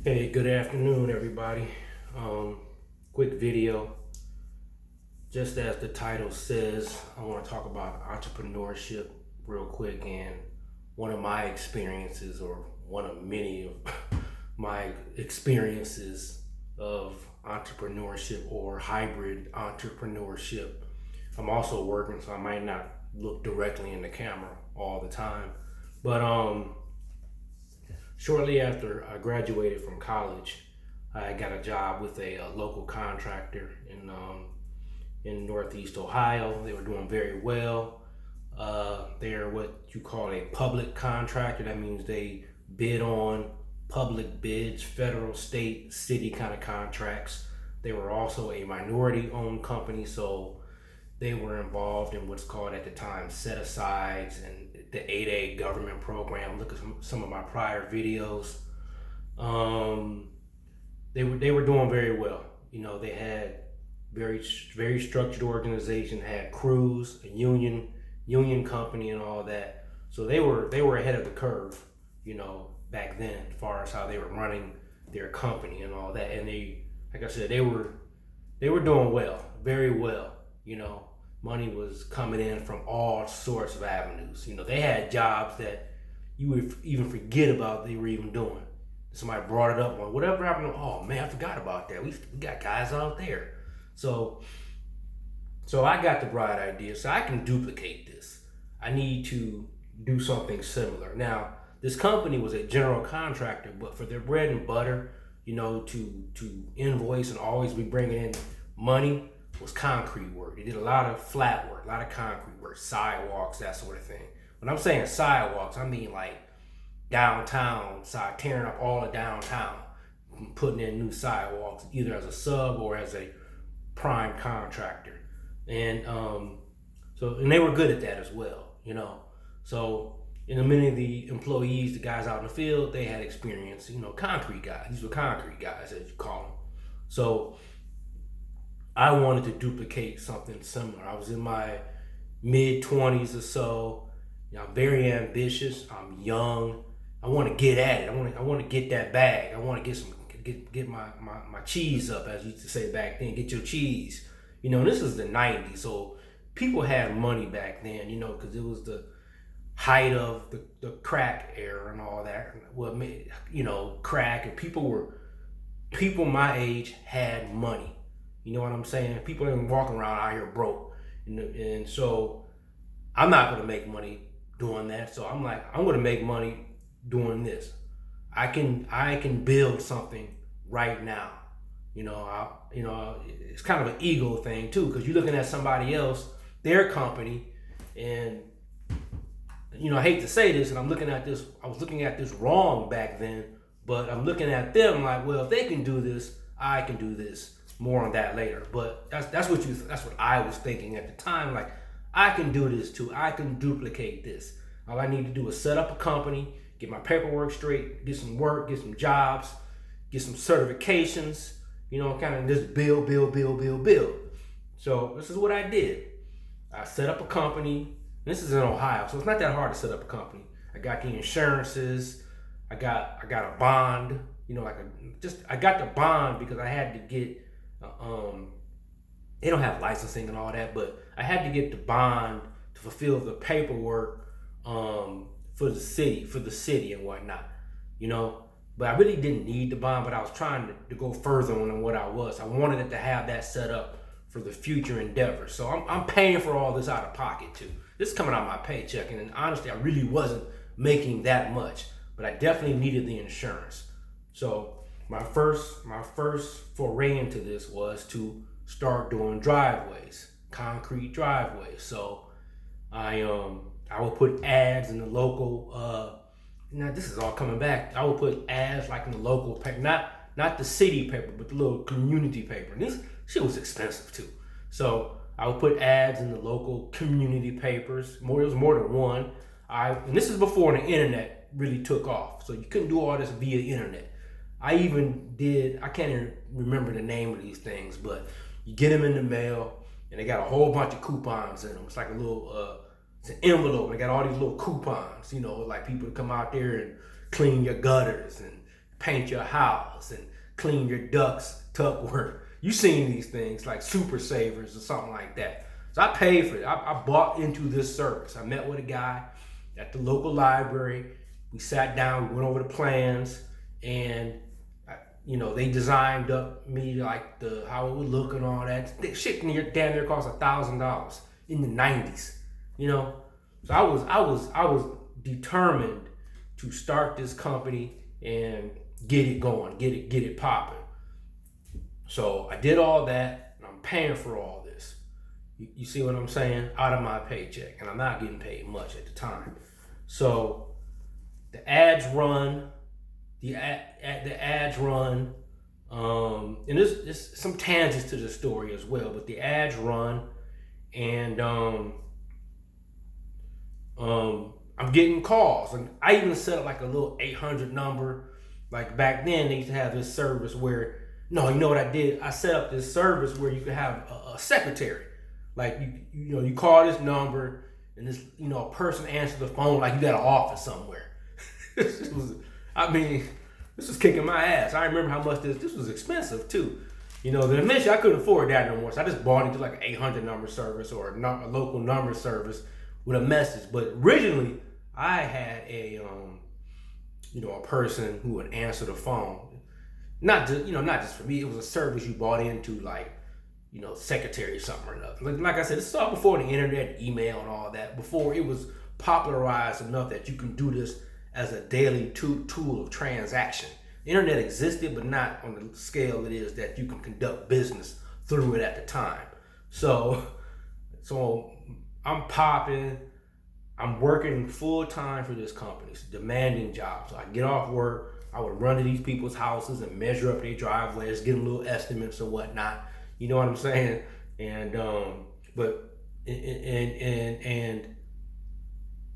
Hey, good afternoon, everybody. Quick video. Just as the title says, I want to talk about entrepreneurship real quick and one of my experiences, or one of many of my experiences of entrepreneurship or hybrid entrepreneurship. I'm also working, so I might not look directly in the camera all the time. But shortly after I graduated from college, I got a job with a local contractor in Northeast Ohio. They were doing very well. They're what you call a public contractor. That means they bid on public bids, federal, state, city kind of contracts. They were also a minority-owned company, so they were involved in what's called at the time set-asides and the 8A government program. Look at some of my prior videos. They were doing very well. You know, they had very structured organization, had crews, a union company, and all that. So they were ahead of the curve, you know, back then, as far as how they were running their company and all that. And they, like I said, they were doing well, very well. You know, money was coming in from all sorts of avenues. You know, they had jobs that you would even forget about they were even doing. Somebody brought it up on whatever happened. Oh man, I forgot about that. We got guys out there. So I got the bright idea. So I can duplicate this. I need to do something similar. Now, this company was a general contractor, but for their bread and butter, you know, to invoice and always be bringing in money was concrete work. They did a lot of flat work, a lot of concrete work, sidewalks, that sort of thing. When I'm saying sidewalks, I mean like downtown side, tearing up all the downtown, putting in new sidewalks, either as a sub or as a prime contractor. And and they were good at that as well, you know. So many of the employees, the guys out in the field, they had experience, you know, concrete guys. These were concrete guys, as you call them. So I wanted to duplicate something similar. I was in my mid-20s or so. You know, I'm very ambitious. I'm young. I want to get at it. I want to get that bag. I want to get my cheese up, as you used to say back then. Get your cheese. You know, this is the 90s, so people had money back then, you know, because it was the height of the crack era and all that. Well, you know, crack, and people my age had money. You know what I'm saying? People ain't walking around out here broke. And so I'm not going to make money doing that. So I'm like, I'm going to make money doing this. I can build something right now. You know, it's kind of an ego thing too, because you're looking at somebody else, their company, and you know, I hate to say this, and I was looking at this wrong back then, but I'm looking at them like, well, if they can do this, I can do this. More on that later. But that's what I was thinking at the time. Like, I can do this too. I can duplicate this. All I need to do is set up a company, get my paperwork straight, get some work, get some jobs, get some certifications, you know, kind of just build. So this is what I did. I set up a company. This is in Ohio, so it's not that hard to set up a company. I got the insurances. I got a bond. You know, I got the bond because I had to get. They don't have licensing and all that, but I had to get the bond to fulfill the paperwork for the city and whatnot, you know. But I really didn't need the bond, but I was trying to go further than what I was. I wanted it to have that set up for the future endeavors. So I'm paying for all this out of pocket too. This is coming out of my paycheck, and honestly, I really wasn't making that much, but I definitely needed the insurance. So my first foray into this was to start doing driveways, concrete driveways. So I would put ads in the local. Now this is all coming back. I would put ads like in the local paper, not the city paper, but the little community paper. And this shit was expensive too. So I would put ads in the local community papers. It was more than one. And this is before the internet really took off. So you couldn't do all this via internet. I can't even remember the name of these things, but you get them in the mail and they got a whole bunch of coupons in them. It's like a little, it's an envelope. They got all these little coupons, you know, like people to come out there and clean your gutters and paint your house and clean your duct work. You seen these things like Super Savers or something like that. So I paid for it. I bought into this service. I met with a guy at the local library. We sat down, we went over the plans, and they designed up me like how it would look and all that. Shit damn near cost $1,000 in the '90s. So I was determined to start this company and get it going, get it popping. So I did all that, and I'm paying for all this. You see what I'm saying? Out of my paycheck, and I'm not getting paid much at the time. So the ads run, and there's some tangents to the story as well. But the ads run, and I'm getting calls, and I even set up like a little 800 number. Like back then, they used to have this service where, no, you know what I did? I set up this service where you could have a secretary. Like you call this number, and this a person answers the phone like you got an office somewhere. This was kicking my ass. I remember how much this was expensive too. Then eventually I couldn't afford that no more, so I just bought into like an 800 number service or a local number service with a message. But originally, I had a person who would answer the phone. Not just for me. It was a service you bought into, like, secretary or something or another. Like I said, this is all before the internet, email, and all that. Before it was popularized enough that you can do this as a daily tool of transaction. The internet existed, but not on the scale it is that you can conduct business through it at the time. So I'm popping. I'm working full time for this company. It's a demanding job. So I get off work. I would run to these people's houses and measure up their driveways, get them little estimates and whatnot. You know what I'm saying? And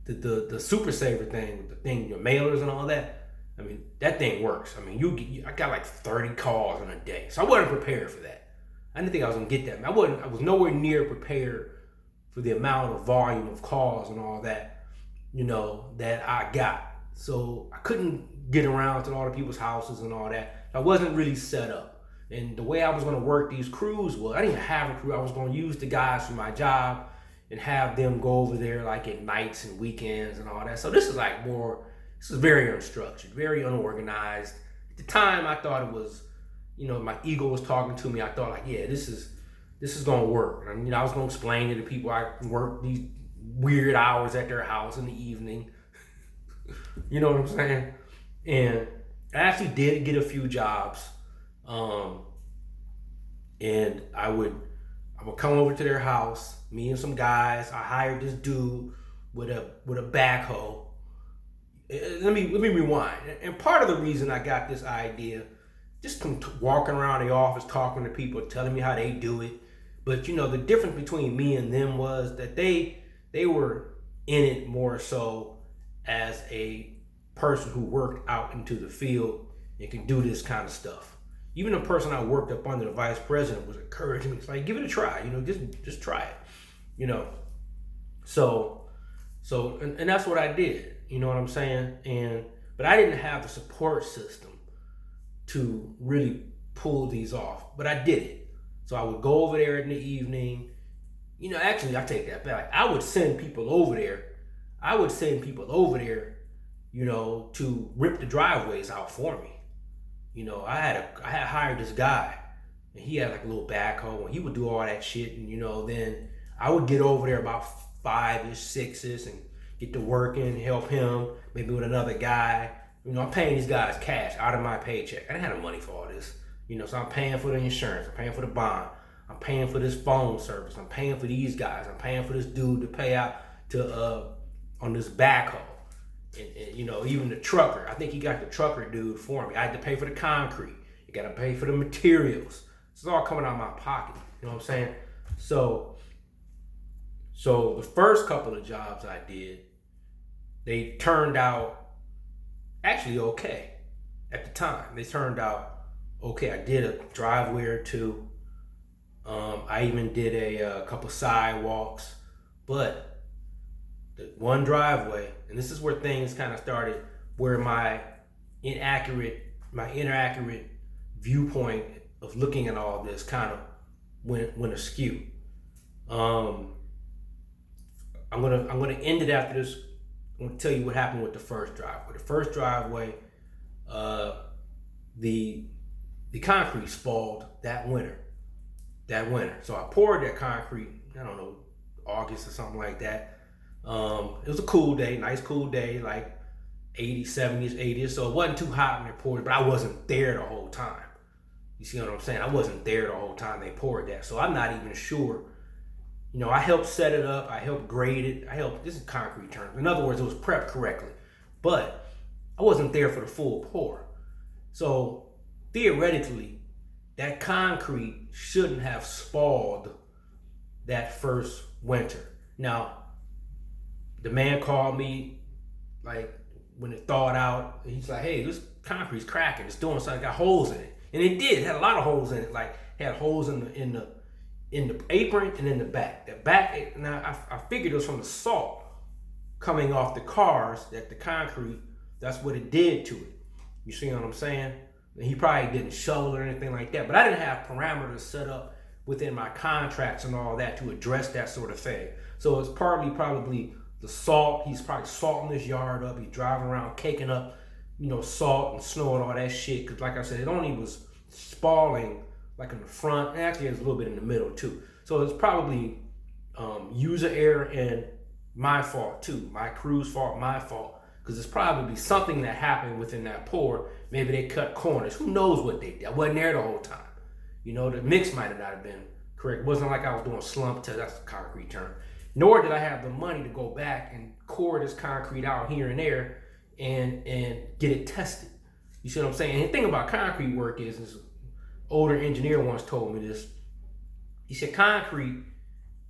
the Super Saver thing, your mailers and all that. I mean, that thing works. I mean, I got like 30 calls in a day, so I wasn't prepared for that. I didn't think I was gonna get that. I was nowhere near prepared for the amount of volume of calls and all that, that I got. So I couldn't get around to all the people's houses and all that. I wasn't really set up. And the way I was gonna work these crews was, I didn't even have a crew. I was gonna use the guys from my job and have them go over there like at nights and weekends and all that. So this is very unstructured, very unorganized. At the time, I thought it was, my ego was talking to me. I thought like, yeah, this is gonna work. And I was gonna explain to the people I work these weird hours at their house in the evening. You know what I'm saying? And I actually did get a few jobs. And I would come over to their house, me and some guys. I hired this dude with a backhoe. Let me rewind. And part of the reason I got this idea, just walking around the office, talking to people, telling me how they do it. But the difference between me and them was that they were in it more so as a person who worked out into the field and can do this kind of stuff. Even the person I worked up under, the vice president, was encouraging me. It's like, give it a try, just try it, So that's what I did, you know what I'm saying? But I didn't have the support system to really pull these off, but I did it. So I would go over there in the evening. Actually, I take that back. I would send people over there. To rip the driveways out for me. I had hired this guy, and he had like a little backhoe, and he would do all that shit. And then I would get over there about 5-ish, 6-ish, and get to working, help him, maybe with another guy. I'm paying these guys cash out of my paycheck. I didn't have the money for all this. So I'm paying for the insurance, I'm paying for the bond, I'm paying for this phone service, I'm paying for these guys, I'm paying for this dude to pay out to on this backhoe. And even the trucker, I think he got the trucker dude for me. I had to pay for the concrete. You gotta pay for the materials. It's all coming out of my pocket. You know what I'm saying? So the first couple of jobs I did, they turned out actually okay at the time. They turned out okay. I did a driveway or two. I even did a couple sidewalks, but the one driveway, and this is where things kind of started, where my inaccurate my inaccurate viewpoint of looking at all this kind of went askew. I'm gonna end it after this. I'm gonna tell you what happened with the first driveway. The first driveway, the concrete spoiled that winter. So I poured that concrete, I don't know, August or something like that. It was a cool day, nice cool day, like 80s, 70s, 80s. So it wasn't too hot when they poured it, but I wasn't there the whole time. You see what I'm saying? I wasn't there the whole time they poured that. So I'm not even sure. You know, I helped set it up. I helped grade it. This is concrete terms. In other words, it was prepped correctly. But I wasn't there for the full pour. So theoretically, that concrete shouldn't have spoiled that first winter. Now, the man called me like when it thawed out. He's like, hey, this concrete's cracking. It's doing something. It got holes in it. And it did. It had a lot of holes in it. Like, had holes in the apron and in the back. The back, now I figured it was from the salt coming off the cars, that the concrete, that's what it did to it. You see what I'm saying? And he probably didn't shovel or anything like that, but I didn't have parameters set up within my contracts and all that to address that sort of thing. So it's partly probably the salt. He's probably salting his yard up. He's driving around caking up, salt and snow and all that shit. Because like I said, it only was spalling like in the front, and actually there's a little bit in the middle too. So it's probably user error and my fault too. My crew's fault, my fault. Because it's probably something that happened within that pour. Maybe they cut corners. Who knows what they did? I wasn't there the whole time. The mix might have not been correct. It wasn't like I was doing slump test, that's a concrete term. Nor did I have the money to go back and core this concrete out here and there and get it tested. You see what I'm saying? And the thing about concrete work is this older engineer once told me this. He said concrete,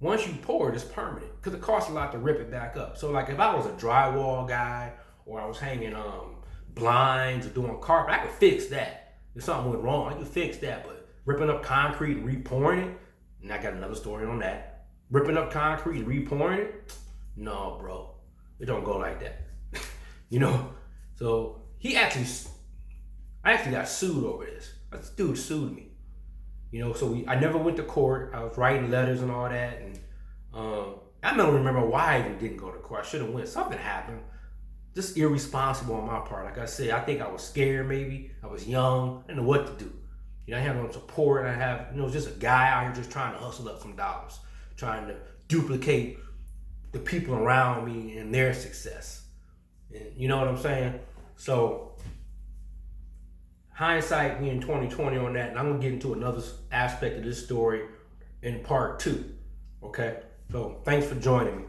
once you pour it, it's permanent because it costs a lot to rip it back up. So like if I was a drywall guy or I was hanging blinds or doing carpet, I could fix that. If something went wrong, I could fix that. But ripping up concrete and repouring it, and I got another story on that. Ripping up concrete and repouring it, no, bro, it don't go like that. So I actually got sued over this. This dude sued me. So I never went to court. I was writing letters and all that, and I don't remember why I even didn't go to court. I should have went. Something happened. Just irresponsible on my part. Like I said, I think I was scared. Maybe I was young. I didn't know what to do. I have no support. I have just a guy out here just trying to hustle up some dollars, trying to duplicate the people around me and their success. And you know what I'm saying? So hindsight being 2020 on that, and I'm gonna get into another aspect of this story in part 2. Okay, so thanks for joining me.